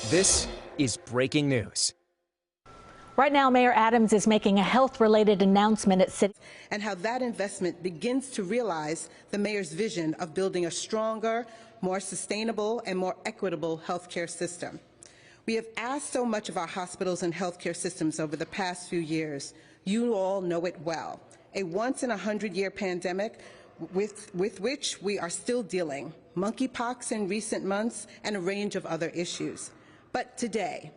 This is breaking news. Right now, Mayor Adams is making a health-related announcement at City. And how that investment begins to realize the mayor's vision of building a stronger, more sustainable, and more equitable healthcare system. We have asked so much of our hospitals and healthcare systems over the past few years. You all know it well. A once-in-a-100-year pandemic with which we are still dealing, monkeypox in recent months, and a range of other issues. But today,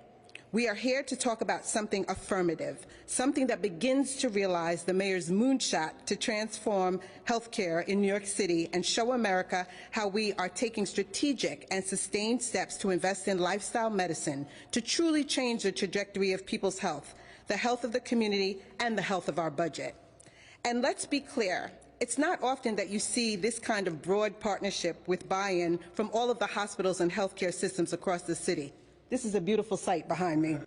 we are here to talk about something affirmative, something that begins to realize the mayor's moonshot to transform healthcare in New York City and show America how we are taking strategic and sustained steps to invest in lifestyle medicine to truly change the trajectory of people's health, the health of the community, and the health of our budget. And let's be clear, it's not often that you see this kind of broad partnership with buy-in from all of the hospitals and healthcare systems across the city. This is a beautiful sight behind me.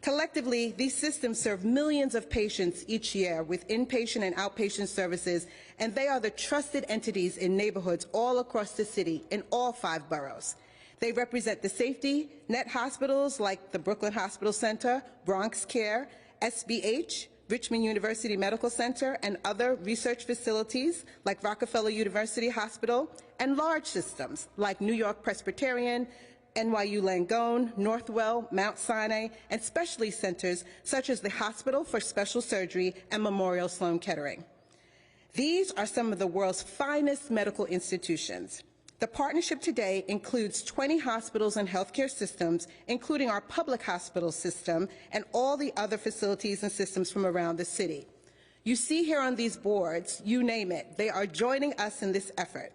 Collectively, these systems serve millions of patients each year with inpatient and outpatient services, and they are the trusted entities in neighborhoods all across the city in all 5 boroughs. They represent the safety net hospitals like the Brooklyn Hospital Center, Bronx Care, SBH, Richmond University Medical Center, and other research facilities like Rockefeller University Hospital, and large systems like New York Presbyterian, NYU Langone, Northwell, Mount Sinai, and specialty centers such as the Hospital for Special Surgery and Memorial Sloan Kettering. These are some of the world's finest medical institutions. The partnership today includes 20 hospitals and healthcare systems, including our public hospital system and all the other facilities and systems from around the city. You see here on these boards, you name it, they are joining us in this effort.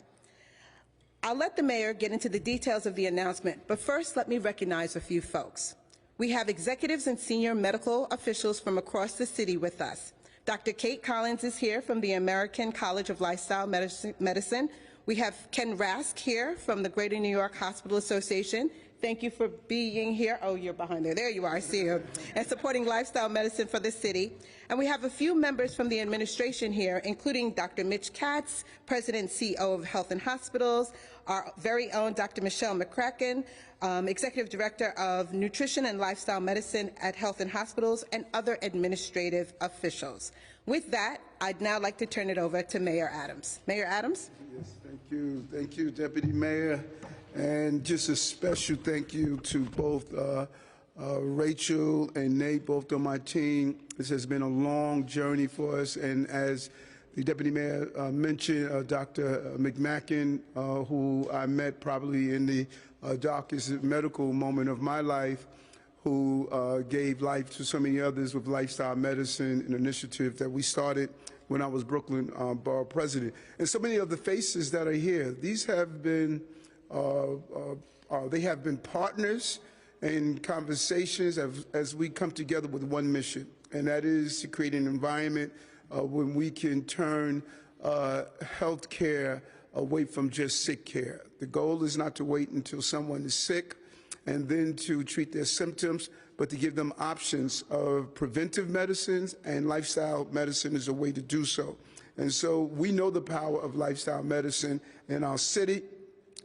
I'll let the mayor get into the details of the announcement, but first let me recognize a few folks. We have executives and senior medical officials from across the city with us. Dr. Kate Collins is here from the American College of Lifestyle Medicine. We have Ken Rask here from the Greater New York Hospital Association. Thank you for being here. Oh, you're behind there. There you are. I see you. And supporting lifestyle medicine for the city. And we have a few members from the administration here, including Dr. Mitch Katz, President and CEO of Health and Hospitals, our very own Dr. Michelle McCracken, Executive Director of Nutrition and Lifestyle Medicine at Health and Hospitals, and other administrative officials. With that, I'd now like to turn it over to Mayor Adams. Mayor Adams? Yes, thank you. Thank you, Deputy Mayor. And just a special thank you to both Rachel and Nate, both on my team. This has been a long journey for us, and as the Deputy Mayor mentioned, Dr. McMacken, who I met probably in the darkest medical moment of my life, who gave life to so many others with lifestyle medicine, an initiative that we started when I was Brooklyn Borough President. And so many of the faces that are here, these have been they have been partners in conversations as we come together with one mission, and that is to create an environment when we can turn health care away from just sick care. The goal is not to wait until someone is sick and then to treat their symptoms, but to give them options of preventive medicines, and lifestyle medicine is a way to do so. And so we know the power of lifestyle medicine in our city,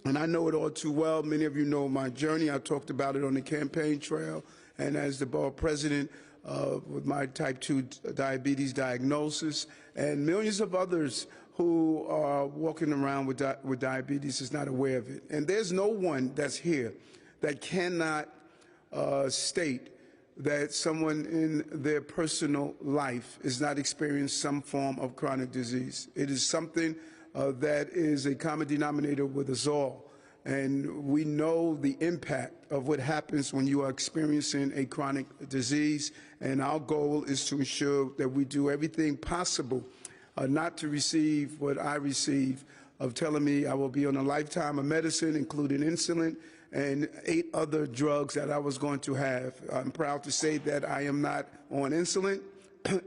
and I know it all too well. Many of you know my journey. I talked about it on the campaign trail, and as the borough president with my type 2 diabetes diagnosis, and millions of others who are walking around with diabetes is not aware of it. And there's no one that's here that cannot state that someone in their personal life is not experiencing some form of chronic disease. It is something that is a common denominator with us all. And we know the impact of what happens when you are experiencing a chronic disease. And our goal is to ensure that we do everything possible not to receive what I receive, of telling me I will be on a lifetime of medicine, including insulin, and 8 other drugs that I was going to have. I'm proud to say that I am not on insulin,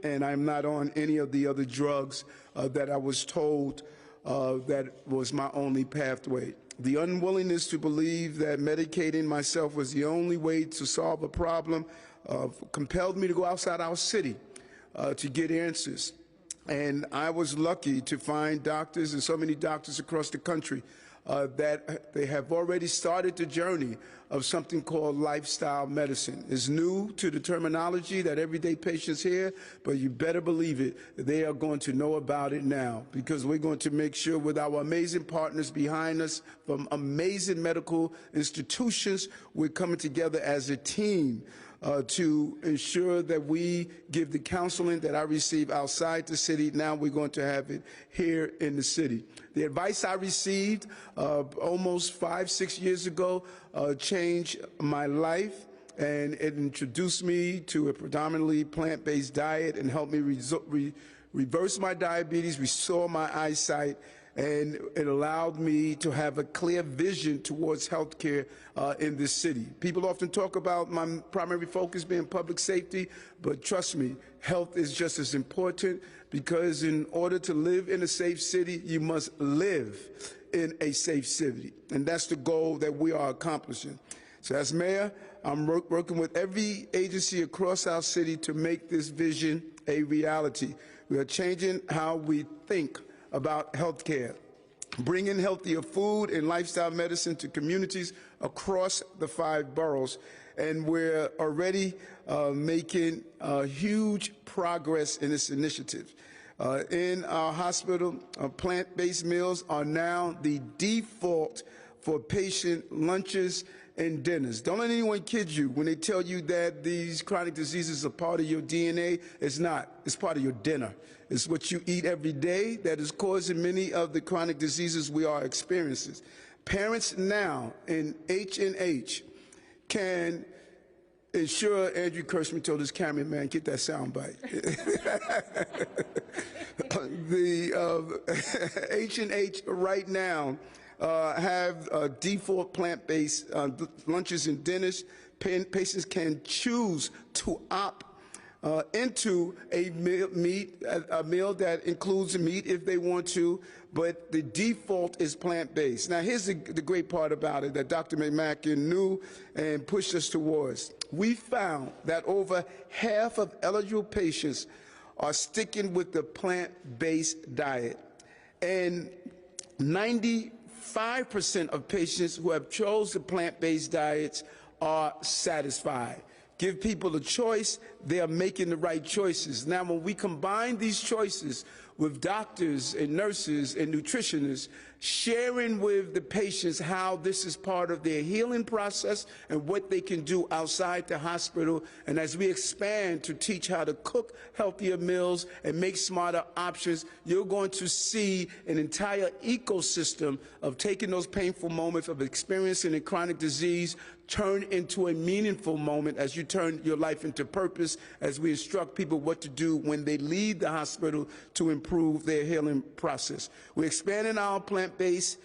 and I'm not on any of the other drugs that I was told that was my only pathway. The unwillingness to believe that medicating myself was the only way to solve a problem compelled me to go outside our city to get answers. And I was lucky to find doctors, and so many doctors across the country, that they have already started the journey of something called lifestyle medicine. It's new to the terminology that everyday patients hear, but you better believe it, they are going to know about it now, because we're going to make sure with our amazing partners behind us from amazing medical institutions, we're coming together as a team to ensure that we give the counseling that I receive outside the city. Now we're going to have it here in the city. The advice I received almost 5-6 years ago changed my life, and it introduced me to a predominantly plant-based diet and helped me reverse my diabetes, restore my eyesight, and it allowed me to have a clear vision towards healthcare in this city. People often talk about my primary focus being public safety, but trust me, health is just as important, because in order to live in a safe city, you must live in a safe city, and that's the goal that we are accomplishing. So as mayor, I'm working with every agency across our city to make this vision a reality. We are changing how we think about health care, bringing healthier food and lifestyle medicine to communities across the 5 boroughs. And we're already making huge progress in this initiative. In our hospital, plant-based meals are now the default for patient lunches and dinners. Don't let anyone kid you when they tell you that these chronic diseases are part of your DNA. It's not. It's part of your dinner. It's what you eat every day that is causing many of the chronic diseases we are experiencing. Parents now in H&H can ensure, Andrew Kirschman told his cameraman, get that sound bite. The H&H right now have default plant-based lunches and dinners. Patients can choose to opt into a meal that includes meat if they want to, but the default is plant-based. Now, here's the great part about it that Dr. McMacken knew and pushed us towards. We found that over half of eligible patients are sticking with the plant-based diet, and 95% of patients who have chosen plant-based diets are satisfied. Give people a choice, they are making the right choices. Now, when we combine these choices with doctors and nurses and nutritionists, sharing with the patients how this is part of their healing process and what they can do outside the hospital, and as we expand to teach how to cook healthier meals and make smarter options, you're going to see an entire ecosystem of taking those painful moments of experiencing a chronic disease turn into a meaningful moment as you turn your life into purpose, as we instruct people what to do when they leave the hospital to improve their healing process. We're expanding our plant-based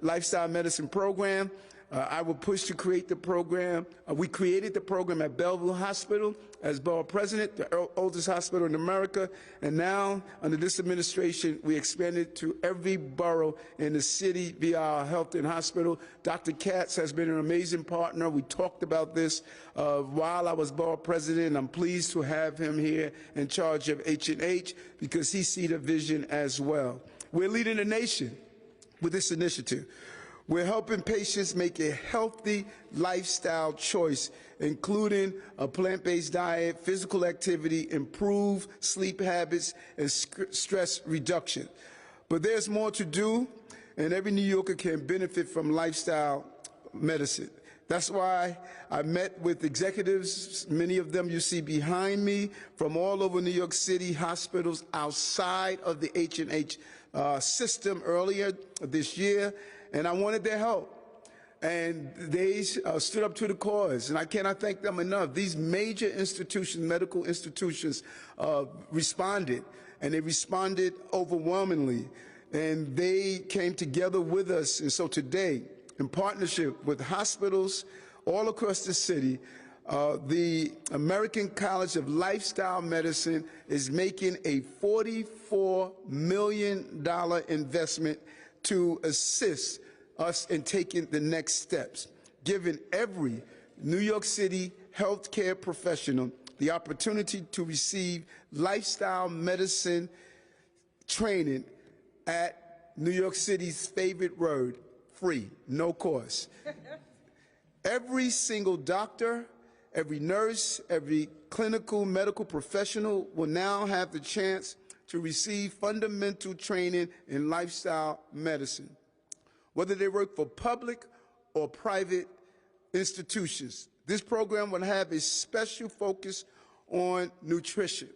lifestyle medicine program. I will push to create the program. We created the program at Bellevue Hospital as borough president, the oldest hospital in America, and now under this administration we expanded to every borough in the city via our health and hospital. Dr. Katz has been an amazing partner. We talked about this while I was borough president. I'm pleased to have him here in charge of H&H because he sees the vision as well. We're leading the nation with this initiative. We're helping patients make a healthy lifestyle choice, including a plant-based diet, physical activity, improved sleep habits, and stress reduction. But there's more to do, and every New Yorker can benefit from lifestyle medicine. That's why I met with executives, many of them you see behind me, from all over New York City, hospitals outside of the H&H system earlier this year, and I wanted their help. And they stood up to the cause, and I cannot thank them enough. These major institutions, medical institutions, responded, and they responded overwhelmingly. And they came together with us, and so today, in partnership with hospitals all across the city, the American College of Lifestyle Medicine is making a $44 million investment to assist us in taking the next steps, giving every New York City healthcare professional the opportunity to receive lifestyle medicine training at New York City's favorite word, free, no cost. Every single doctor, every nurse, every clinical medical professional will now have the chance to receive fundamental training in lifestyle medicine, whether they work for public or private institutions. This program will have a special focus on nutrition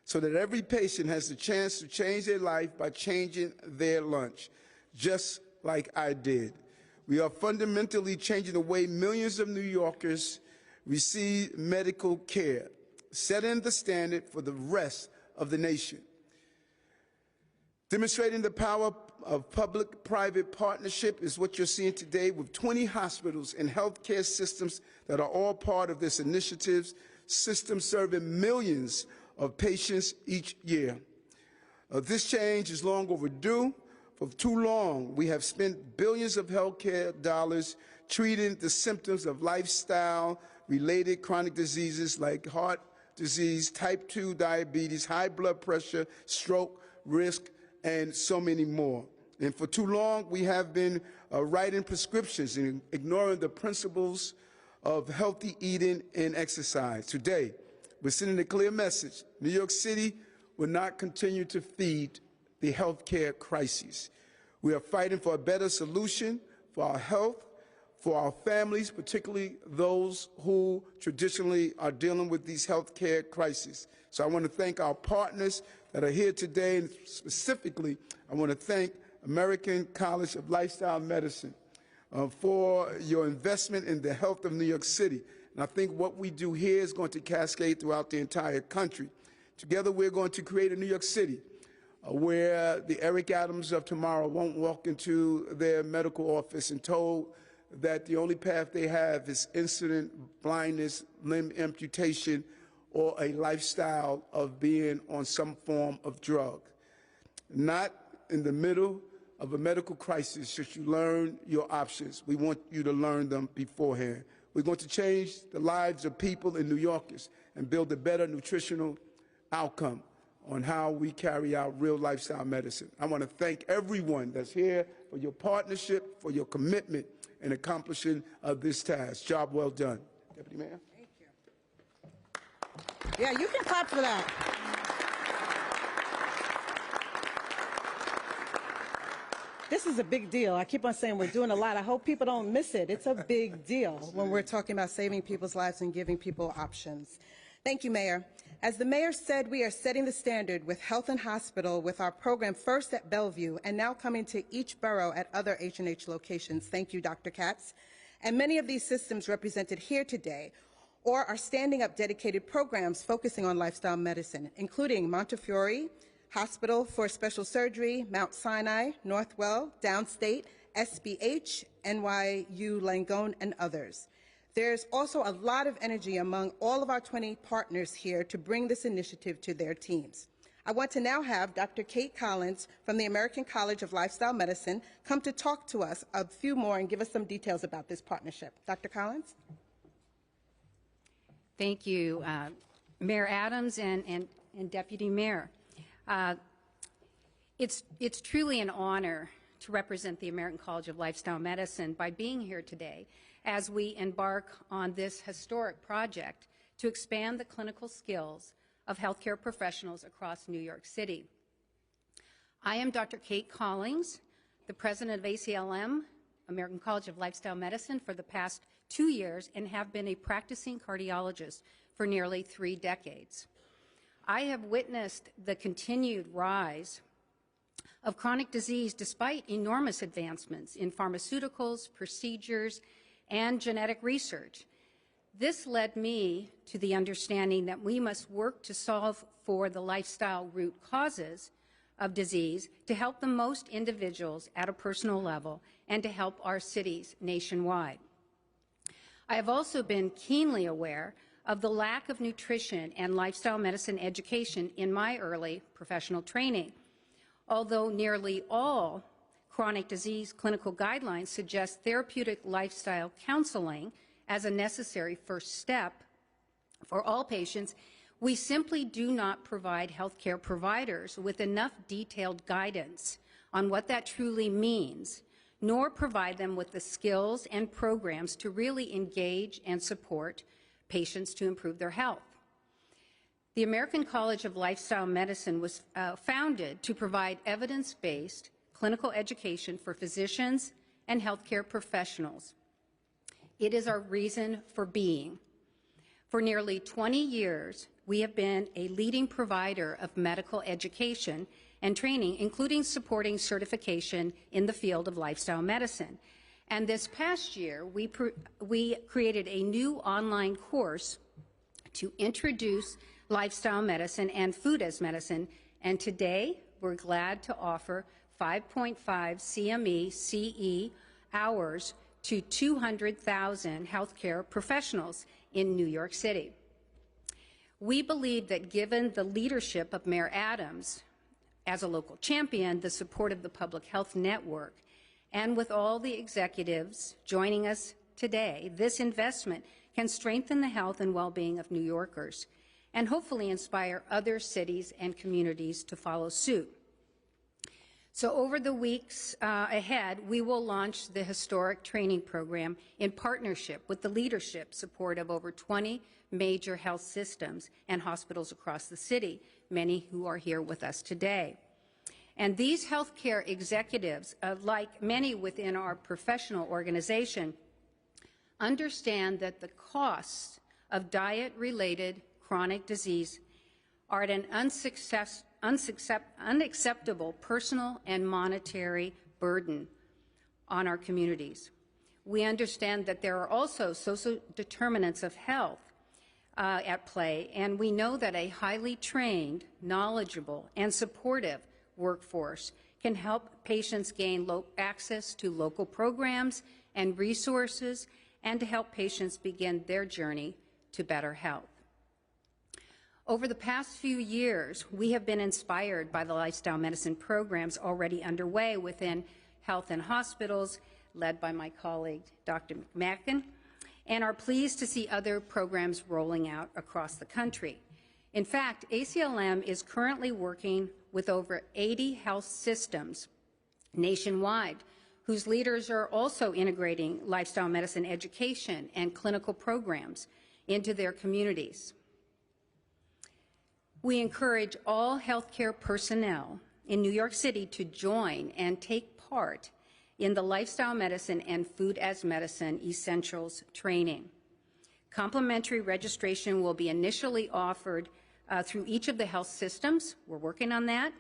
so that every patient has the chance to change their life by changing their lunch, just like I did. We are fundamentally changing the way millions of New Yorkers receive medical care, setting the standard for the rest of the nation. Demonstrating the power of public-private partnership is what you're seeing today with 20 hospitals and healthcare systems that are all part of this initiative, systems serving millions of patients each year. This change is long overdue. For too long, we have spent billions of healthcare dollars treating the symptoms of lifestyle-related chronic diseases like heart disease, type 2 diabetes, high blood pressure, stroke risk, and so many more. And for too long, we have been writing prescriptions and ignoring the principles of healthy eating and exercise. Today, we're sending a clear message. New York City will not continue to feed the healthcare crisis. We are fighting for a better solution for our health, for our families, particularly those who traditionally are dealing with these healthcare crises. So I want to thank our partners that are here today, and specifically, I want to thank American College of Lifestyle Medicine for your investment in the health of New York City. And I think what we do here is going to cascade throughout the entire country. Together, we're going to create a New York City where the Eric Adams of tomorrow won't walk into their medical office and told that the only path they have is incident blindness, limb amputation, or a lifestyle of being on some form of drug. Not in the middle of a medical crisis should you learn your options. We want you to learn them beforehand. We're going to change the lives of people in New Yorkers and build a better nutritional outcome on how we carry out real lifestyle medicine. I want to thank everyone that's here for your partnership, for your commitment in accomplishing this task. Job well done. Deputy Mayor. Thank you. Yeah, you can clap for that. This is a big deal. I keep on saying we're doing a lot. I hope people don't miss it. It's a big deal when we're talking about saving people's lives and giving people options. Thank you, Mayor. As the Mayor said, we are setting the standard with Health and Hospital with our program first at Bellevue and now coming to each borough at other H&H locations. Thank you, Dr. Katz. And many of these systems represented here today or are standing up dedicated programs focusing on lifestyle medicine, including Montefiore Hospital for Special Surgery, Mount Sinai, Northwell, Downstate, SBH, NYU Langone, and others. There's also a lot of energy among all of our 20 partners here to bring this initiative to their teams. I want to now have Dr. Kate Collins from the American College of Lifestyle Medicine come to talk to us a few more and give us some details about this partnership. Dr. Collins? Thank you, Mayor Adams and Deputy Mayor. It's truly an honor to represent the American College of Lifestyle Medicine by being here today as we embark on this historic project to expand the clinical skills of healthcare professionals across New York City. I am Dr. Kate Collins, the president of ACLM, American College of Lifestyle Medicine, for the past 2 years and have been a practicing cardiologist for nearly 3 decades. I have witnessed the continued rise of chronic disease despite enormous advancements in pharmaceuticals, procedures, and genetic research. This led me to the understanding that we must work to solve for the lifestyle root causes of disease to help the most individuals at a personal level and to help our cities nationwide. I have also been keenly aware of the lack of nutrition and lifestyle medicine education in my early professional training. Although nearly all chronic disease clinical guidelines suggest therapeutic lifestyle counseling as a necessary first step for all patients, we simply do not provide healthcare providers with enough detailed guidance on what that truly means, nor provide them with the skills and programs to really engage and support patients to improve their health. The American College of Lifestyle Medicine was founded to provide evidence-based clinical education for physicians and healthcare professionals. It is our reason for being. For nearly 20 years, we have been a leading provider of medical education and training, including supporting certification in the field of lifestyle medicine. And this past year, we created a new online course to introduce lifestyle medicine and food as medicine. And today, we're glad to offer 5.5 CME CE hours to 200,000 healthcare professionals in New York City. We believe that given the leadership of Mayor Adams as a local champion, the support of the Public Health Network, and with all the executives joining us today, this investment can strengthen the health and well-being of New Yorkers and hopefully inspire other cities and communities to follow suit. So over the weeks ahead, we will launch the historic training program in partnership with the leadership support of over 20 major health systems and hospitals across the city, many who are here with us today. And these healthcare executives, like many within our professional organization, understand that the costs of diet-related chronic disease are at an unacceptable personal and monetary burden on our communities. We understand that there are also social determinants of health at play, and we know that a highly trained, knowledgeable, and supportive workforce can help patients gain access to local programs and resources, and to help patients begin their journey to better health. Over the past few years, we have been inspired by the lifestyle medicine programs already underway within health and hospitals, led by my colleague, Dr. McMacken, and are pleased to see other programs rolling out across the country. In fact, ACLM is currently working with over 80 health systems nationwide, whose leaders are also integrating lifestyle medicine education and clinical programs into their communities. We encourage all healthcare personnel in New York City to join and take part in the lifestyle medicine and food as medicine essentials training. Complimentary registration will be initially offered through each of the health systems. We're working on that.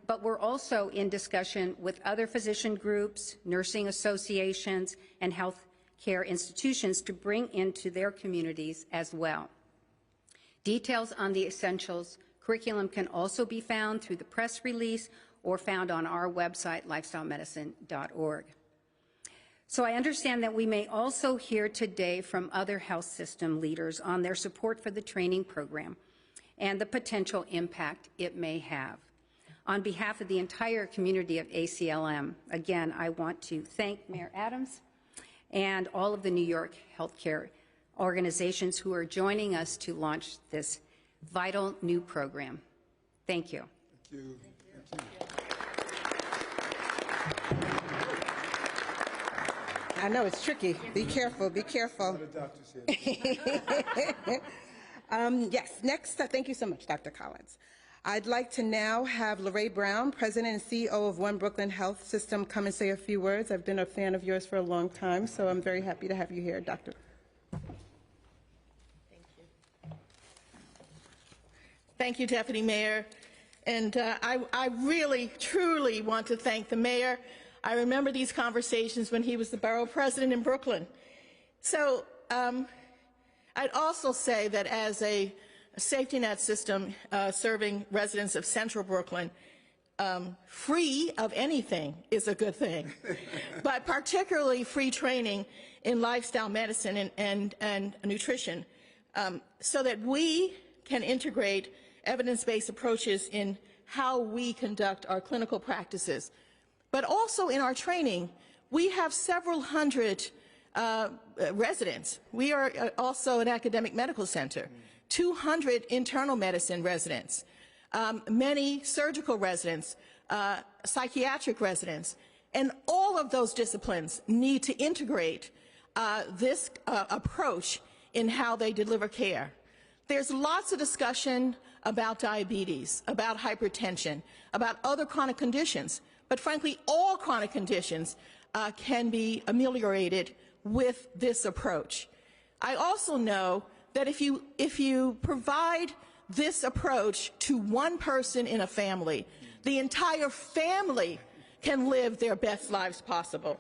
But we're also in discussion with other physician groups, nursing associations, and health care institutions to bring into their communities as well. Details on the essentials curriculum can also be found through the press release or found on our website, lifestylemedicine.org. So I understand that we may also hear today from other health system leaders on their support for the training program and the potential impact it may have. On behalf of the entire community of ACLM, again, I want to thank Mayor Adams and all of the New York healthcare organizations who are joining us to launch this vital new program. Thank you. Thank you. I know it's tricky. Be careful, be careful. Yes, next, thank you so much, Dr. Collins. I'd like to now have Lorraine Brown, President and CEO of One Brooklyn Health System, come and say a few words. I've been a fan of yours for a long time, so I'm very happy to have you here, Dr. Thank you, Deputy Mayor. And I really, truly want to thank the mayor. I remember these conversations when he was the borough president in Brooklyn. So I'd also say that as a safety net system serving residents of Central Brooklyn, free of anything is a good thing, but particularly free training in lifestyle medicine and nutrition, so that we can integrate evidence-based approaches in how we conduct our clinical practices. But also in our training, we have several hundred residents. We are also an academic medical center, 200 internal medicine residents, many surgical residents, psychiatric residents, And all of those disciplines need to integrate this approach in how they deliver care. There's lots of discussion about diabetes, about hypertension, about other chronic conditions, but frankly, all chronic conditions can be ameliorated with this approach. I also know that if you provide this approach to one person in a family, the entire family can live their best lives possible.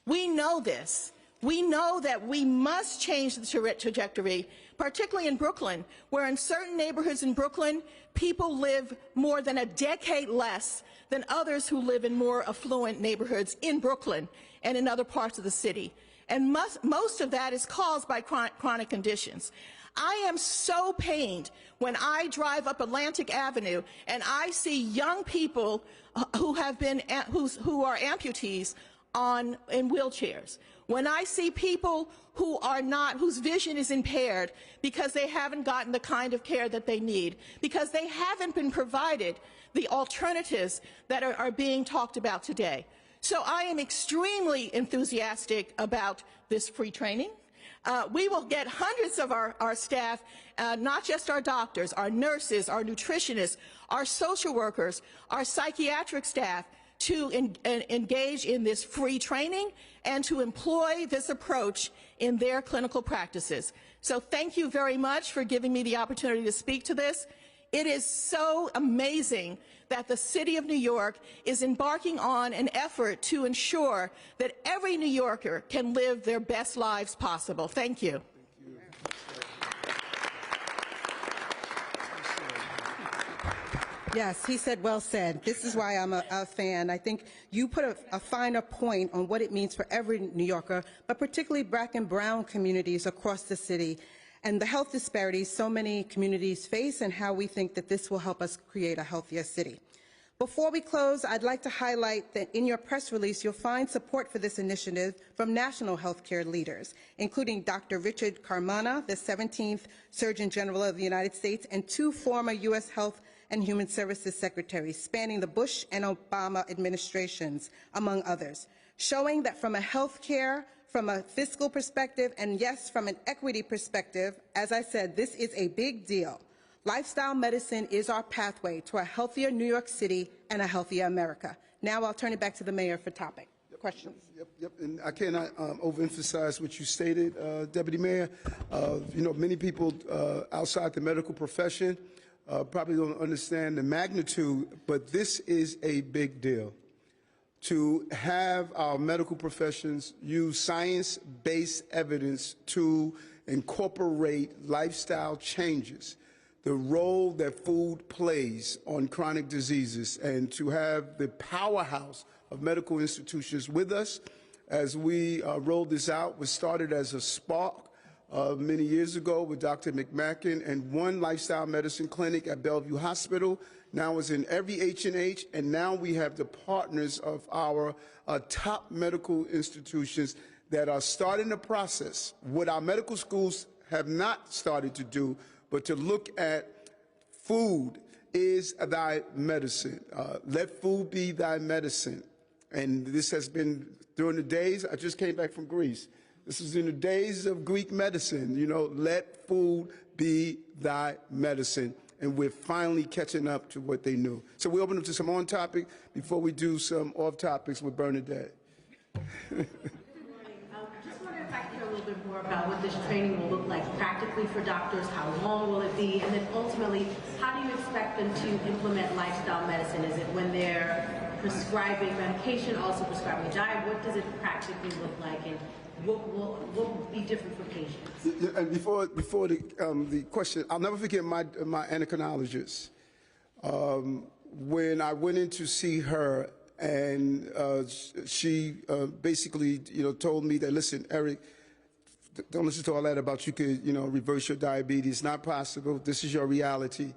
We know this. We know that we must change the trajectory, particularly in Brooklyn, where in certain neighborhoods in Brooklyn, people live more than a decade less than others who live in more affluent neighborhoods in Brooklyn and in other parts of the city. And most of that is caused by chronic conditions. I am so pained when I drive up Atlantic Avenue and I see young people who are amputees in wheelchairs. When I see people whose vision is impaired because they haven't gotten the kind of care that they need, because they haven't been provided the alternatives that are being talked about today. So I am extremely enthusiastic about this free training. We will get hundreds of our staff, not just our doctors, our nurses, our nutritionists, our social workers, our psychiatric staff, to engage in this free training and to employ this approach in their clinical practices. So thank you very much for giving me the opportunity to speak to this. It is so amazing that the City of New York is embarking on an effort to ensure that every New Yorker can live their best lives possible. Thank you. Yes, he said, well said. This is why I'm a fan. I think you put a finer point on what it means for every New Yorker, but particularly Black and brown communities across the city, and the health disparities so many communities face, and how we think that this will help us create a healthier city. Before we close, I'd like to highlight that in your press release, you'll find support for this initiative from national healthcare leaders, including Dr. Richard Carmona, the 17th Surgeon General of the United States, and 2 former U.S. Health and Human Services secretaries spanning the Bush and Obama administrations, among others, showing that from a healthcare, from a fiscal perspective, and yes, from an equity perspective, as I said, this is a big deal. Lifestyle medicine is our pathway to a healthier New York City and a healthier America. Now I'll turn it back to the mayor for topic. Questions? Yep. And I cannot overemphasize what you stated, Deputy Mayor. You know, many people outside the medical profession probably don't understand the magnitude, but this is a big deal. To have our medical professions use science-based evidence to incorporate lifestyle changes, the role that food plays on chronic diseases, and to have the powerhouse of medical institutions with us as we roll this out. Was started as a spark many years ago with Dr. McMacken and one lifestyle medicine clinic at Bellevue Hospital. Now it's in every H&H, and now we have the partners of our top medical institutions that are starting the process. What our medical schools have not started to do, but to look at food is thy medicine. Let food be thy medicine. And this has been during the days, I just came back from Greece. This is in the days of Greek medicine, you know, let food be thy medicine. And we're finally catching up to what they knew. So we open up to some on topic before we do some off topics with Bernadette. Just wondering if I could hear a little bit more about what this training will look like practically for doctors, how long will it be, and then ultimately, how do you expect them to implement lifestyle medicine? Is it when they're prescribing medication, also prescribing diet? What does it practically look like, and what will be different for patients? And before the question, I'll never forget my endocrinologist. When I went in to see her, and she basically, told me that, listen, Eric, don't listen to all that about you could, reverse your diabetes. It's not possible. This is your reality.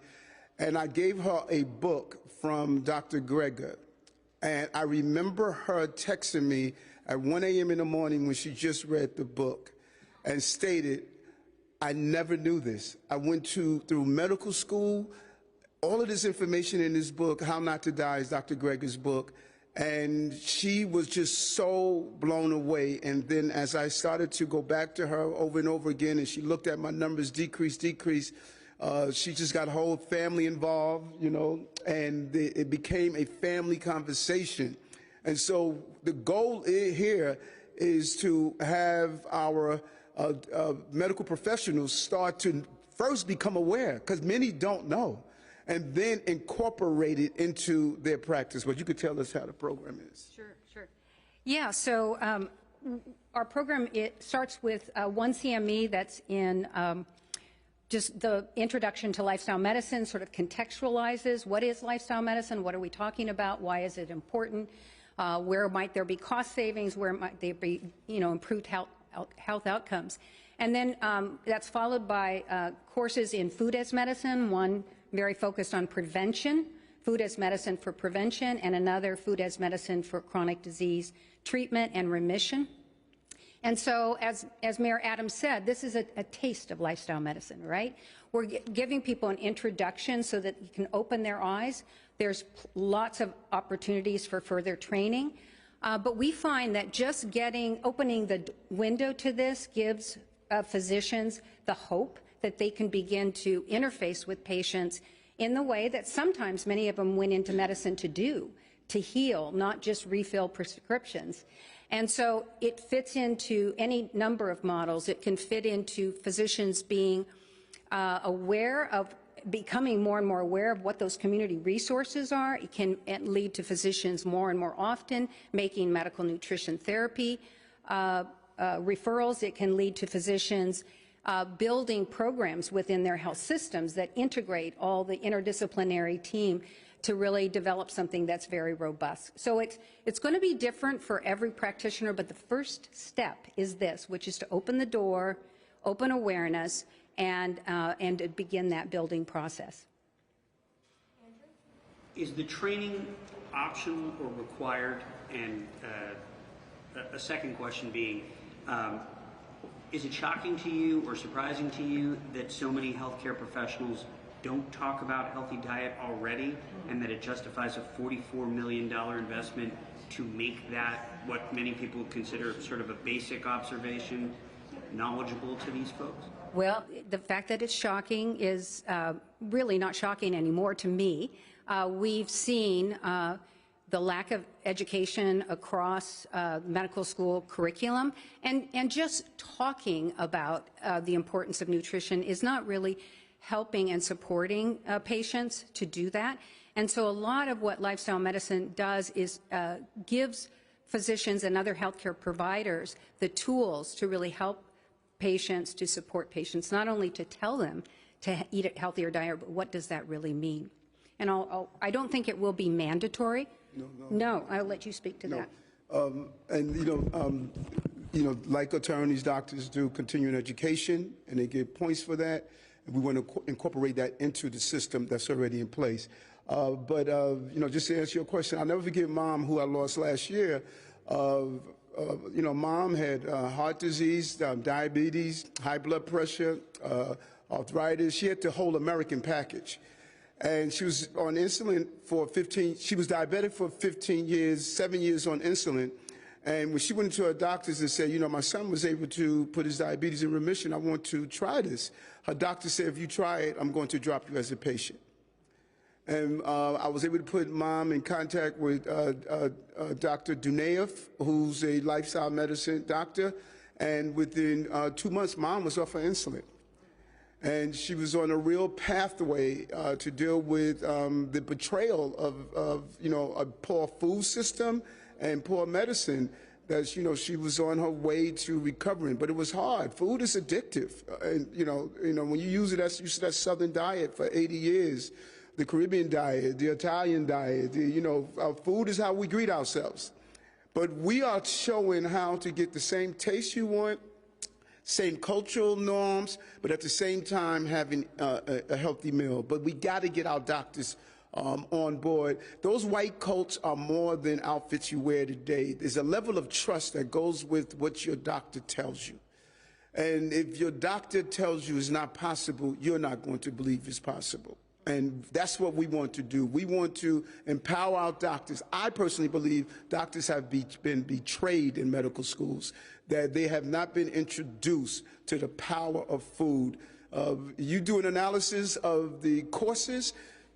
And I gave her a book from Dr. Greger. And I remember her texting me at 1 a.m. in the morning when she just read the book and stated, I never knew this. I went through medical school. All of this information in this book, How Not to Die, is Dr. Greger's book. And she was just so blown away. And then as I started to go back to her over and over again, and she looked at my numbers decrease, she just got her whole family involved, you know, and it became a family conversation. And so the goal here is to have our medical professionals start to first become aware, because many don't know, and then incorporate it into their practice. But you could tell us how the program is. Sure. Yeah, so our program, it starts with one CME that's in just the introduction to lifestyle medicine, sort of contextualizes what is lifestyle medicine, what are we talking about, why is it important, where might there be cost savings, where might there be, you know, improved health outcomes. And then that's followed by courses in food as medicine, one very focused on prevention, food as medicine for prevention, and another food as medicine for chronic disease treatment and remission. And so, as Mayor Adams said, this is a taste of lifestyle medicine, right? We're giving people an introduction so that you can open their eyes. There's lots of opportunities for further training. But we find that just opening the window to this gives physicians the hope that they can begin to interface with patients in the way that sometimes many of them went into medicine to do, to heal, not just refill prescriptions. And so it fits into any number of models. It can fit into physicians being becoming more and more aware of what those community resources are. It can lead to physicians more and more often making medical nutrition therapy referrals. It can lead to physicians building programs within their health systems that integrate all the interdisciplinary team to really develop something that's very robust. So it's going to be different for every practitioner, but the first step is this, which is to open the door, open awareness, and to begin that building process. Is the training optional or required? And a second question being, is it shocking to you or surprising to you that so many healthcare professionals don't talk about healthy diet already, and that it justifies a $44 million investment to make that what many people consider sort of a basic observation knowledgeable to these folks? Well, the fact that it's shocking is really not shocking anymore to me. We've seen the lack of education across medical school curriculum, and just talking about the importance of nutrition is not really helping and supporting patients to do that. And so a lot of what lifestyle medicine does is gives physicians and other healthcare providers the tools to really help patients, to support patients, not only to tell them to eat a healthier diet, but what does that really mean? And I don't think it will be mandatory. No, I'll let you speak to that. And like attorneys, doctors do continuing education, and they get points for that. And we want to incorporate that into the system that's already in place. Just to answer your question, I'll never forget Mom, who I lost last year. Mom had heart disease, diabetes, high blood pressure, arthritis. She had the whole American package. And she was on insulin for she was diabetic for 15 years, 7 years on insulin. And when she went into her doctors and said, my son was able to put his diabetes in remission, I want to try this. Her doctor said, if you try it, I'm going to drop you as a patient. And I was able to put Mom in contact with Dr. Dunaev, who's a lifestyle medicine doctor. And within 2 months, Mom was off her insulin. And she was on a real pathway to deal with the betrayal of a poor food system and poor medicine. That she was on her way to recovering, but it was hard. Food is addictive, and when you use it as that Southern diet for 80 years, the Caribbean diet, the Italian diet, food is how we greet ourselves. But we are showing how to get the same taste you want, same cultural norms, but at the same time having a healthy meal. But we got to get our doctors on board. Those white coats are more than outfits you wear today. There's a level of trust that goes with what your doctor tells you. And if your doctor tells you it's not possible, you're not going to believe it's possible. And that's what we want to do. We want to empower our doctors. I personally believe doctors have been betrayed in medical schools, that they have not been introduced to the power of food. You do an analysis of the courses,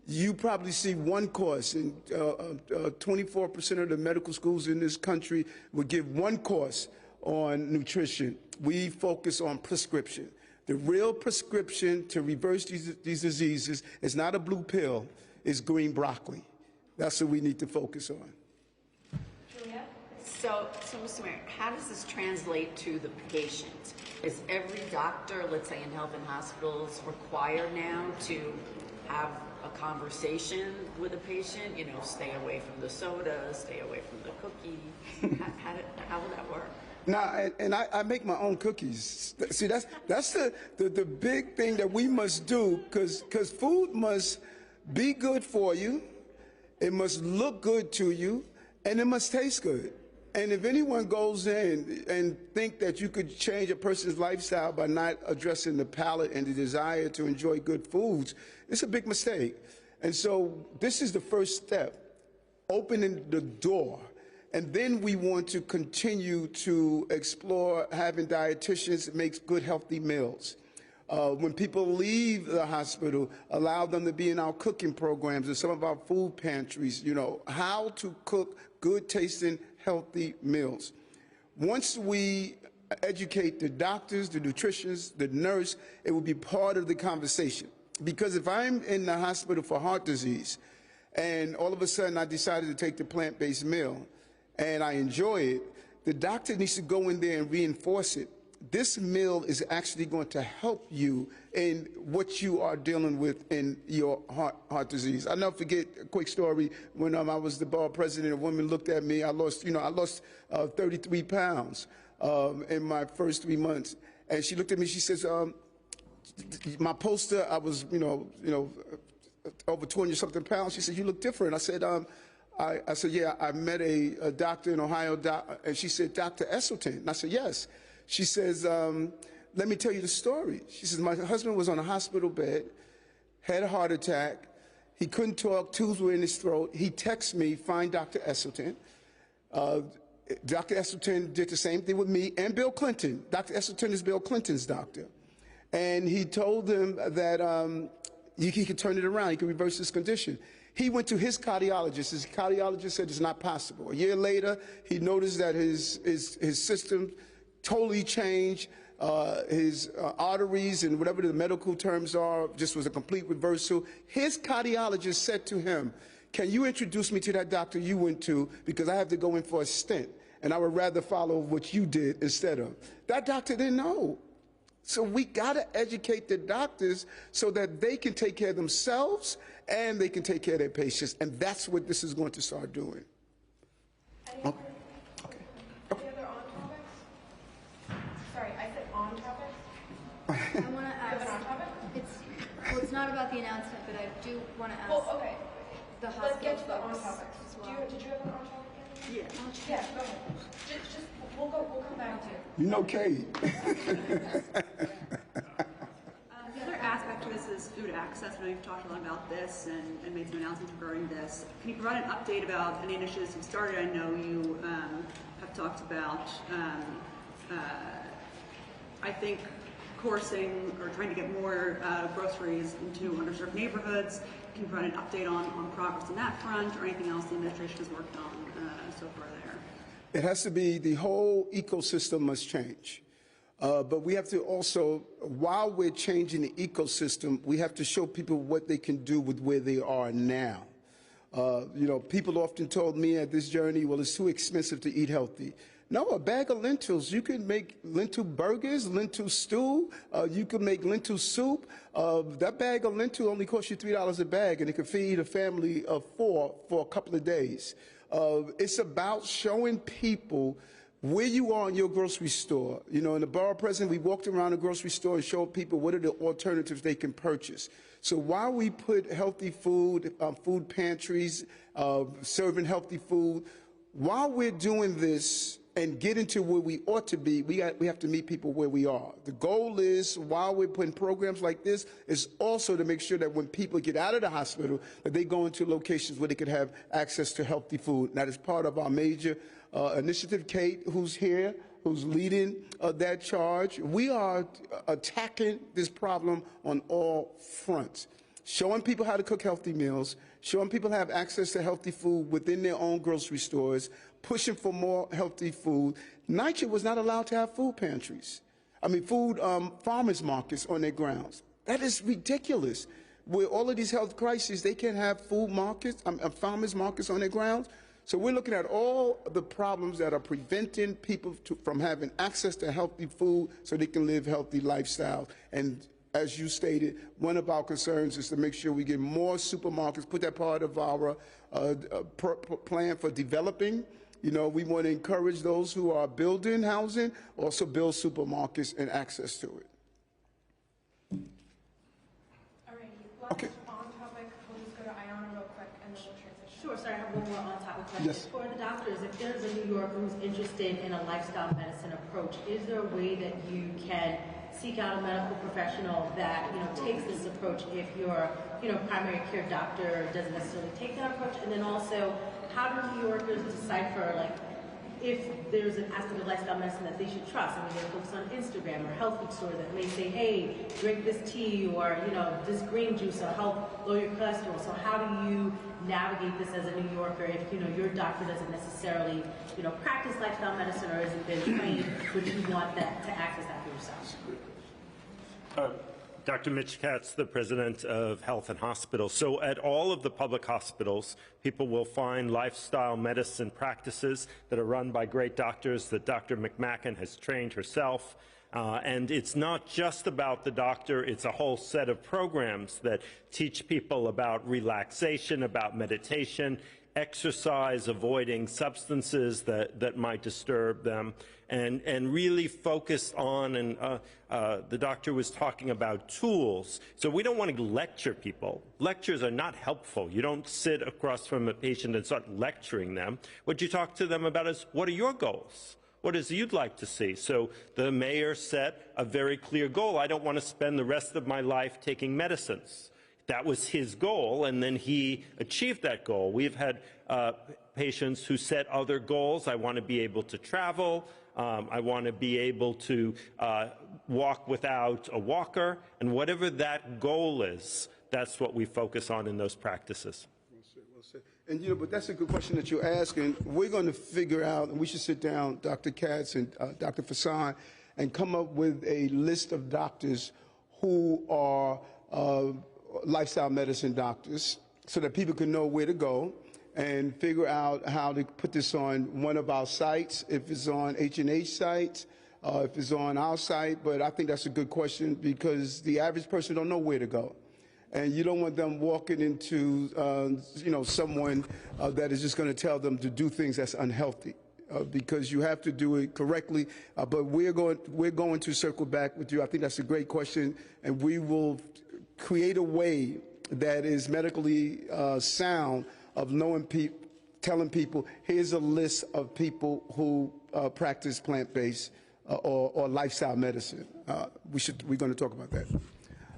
you probably see one course, and 24% of the medical schools in this country would give one course on nutrition. We focus on prescription. The real prescription to reverse these diseases is not a blue pill, it's green broccoli. That's what we need to focus on. Juliet? So Mr. Mayor, how does this translate to the patient? Is every doctor, let's say in health and hospitals, required now to have a conversation with a patient? You know, stay away from the soda, stay away from the cookie. How will that work? Now, and I make my own cookies. See, that's the big thing that we must do, because food must be good for you, it must look good to you, and it must taste good. And if anyone goes in and think that you could change a person's lifestyle by not addressing the palate and the desire to enjoy good foods, it's a big mistake. And so this is the first step, opening the door. And then we want to continue to explore having dietitians make good, healthy meals. When people leave the hospital, allow them to be in our cooking programs and some of our food pantries, you know, how to cook good tasting, healthy meals. Once we educate the doctors, the nutritionists, the nurse, it will be part of the conversation. Because if I'm in the hospital for heart disease and all of a sudden I decided to take the plant-based meal, and I enjoy it, the doctor needs to go in there and reinforce it. This meal is actually going to help you in what you are dealing with in your heart disease. I'll never forget a quick story. When I was the borough president, a woman looked at me. I lost 33 pounds in my first 3 months. And she looked at me, she says, my poster, I was, over 200-something pounds. She said, you look different. I said, I said, yeah, I met a doctor in Ohio, and she said, Dr. Esselstyn. And I said, yes. She says, let me tell you the story. She says, my husband was on a hospital bed, had a heart attack. He couldn't talk, tubes were in his throat. He texted me, find Dr. Esselstyn. Dr. Esselstyn did the same thing with me and Bill Clinton. Dr. Esselstyn is Bill Clinton's doctor. And he told him that he could turn it around, he could reverse his condition. He went to his cardiologist. His cardiologist said it's not possible. A year later, he noticed that his system totally changed. His arteries and whatever the medical terms are just was a complete reversal. His cardiologist said to him, can you introduce me to that doctor you went to, because I have to go in for a stent, and I would rather follow what you did instead of. That doctor didn't know. So we got to educate the doctors so that they can take care of themselves and they can take care of their patients. And that's what this is going to start doing. Any other on topics? Sorry, I said on topics. I want to ask. On topic? It's not about the announcement, but I do want to ask. Well, okay. The hospital Let's get to the on folks topics. as well. Did you have an on topic? Yeah. Yeah, go ahead. Just we'll come back to it. You know, Kate. The other aspect to this is food access. I know you've talked a lot about this and made some announcements regarding this. Can you provide an update about any initiatives you've started? I know you have talked about, I think, coursing or trying to get more groceries into underserved neighborhoods. Can you provide an update on progress on that front, or anything else the administration has worked on so far there? It has to be, the whole ecosystem must change. But we have to also, while we're changing the ecosystem, we have to show people what they can do with where they are now. People often told me at this journey, well, it's too expensive to eat healthy. No, a bag of lentils, you can make lentil burgers, lentil stew, you can make lentil soup. That bag of lentil only costs you $3 a bag, and it can feed a family of 4 for a couple of days. It's about showing people where you are in your grocery store. You know, in the borough president, we walked around the grocery store and showed people what are the alternatives they can purchase. So while we put healthy food, food pantries, serving healthy food, while we're doing this, and get into where we ought to be, we have to meet people where we are. The goal is, while we're putting programs like this, is also to make sure that when people get out of the hospital, that they go into locations where they could have access to healthy food. And that is part of our major initiative. Kate, who's here, who's leading that charge. We are attacking this problem on all fronts, showing people how to cook healthy meals, showing people have access to healthy food within their own grocery stores, pushing for more healthy food. NYCHA was not allowed to have food pantries. Farmers markets on their grounds. That is ridiculous. With all of these health crises, they can't have food markets, farmers markets on their grounds. So we're looking at all the problems that are preventing people from having access to healthy food so they can live healthy lifestyles. And as you stated, one of our concerns is to make sure we get more supermarkets, put that part of our plan for developing. You know, we want to encourage those who are building housing, also build supermarkets and access to it. All right, last on topic, we'll just go to Ayanna real quick and then we'll transition. Sure, sorry, I have one more on topic question. Yes. For the doctors, if there's a New Yorker who's interested in a lifestyle medicine approach, is there a way that you can seek out a medical professional that, you know, takes this approach if your, you know, primary care doctor doesn't necessarily take that approach? And then also, how do New Yorkers decipher, like, if there's an aspect of lifestyle medicine that they should trust? I mean, there are folks on Instagram or health food stores that may say, hey, drink this tea or, you know, this green juice will help lower your cholesterol. So how do you navigate this as a New Yorker if, you know, your doctor doesn't necessarily, you know, practice lifestyle medicine or hasn't been trained, but you want that to access that for yourself? Dr. Mitch Katz, the president of Health and Hospitals. So at all of the public hospitals, people will find lifestyle medicine practices that are run by great doctors that Dr. McMacken has trained herself. And it's not just about the doctor, it's a whole set of programs that teach people about relaxation, about meditation, exercise, avoiding substances that might disturb them, and really focus on, and the doctor was talking about tools. So we don't want to lecture people. Lectures are not helpful. You don't sit across from a patient and start lecturing them. What you talk to them about is, what are your goals? What is it you'd like to see? So the mayor set a very clear goal. I don't want to spend the rest of my life taking medicines. That was his goal, and then he achieved that goal. We've had patients who set other goals. I want to be able to travel. I want to be able to walk without a walker. And whatever that goal is, that's what we focus on in those practices. Well said. And, you know, but that's a good question that you're asking. We're going to figure out, and we should sit down, Dr. Katz and Dr. Fassan, and come up with a list of doctors who are lifestyle medicine doctors, so that people can know where to go and figure out how to put this on one of our sites, if it's on H&H sites, if it's on our site. But I think that's a good question, because the average person don't know where to go. And you don't want them walking into, you know, someone that is just going to tell them to do things that's unhealthy. Because you have to do it correctly. But we're going to circle back with you. I think that's a great question, and we will create a way that is medically sound of knowing telling people, here's a list of people who practice plant-based or lifestyle medicine. We're going to talk about that.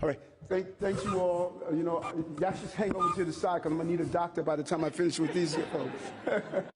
All right. Thank you all. You know, y'all just hang over to the side, because I'm going to need a doctor by the time I finish with these folks.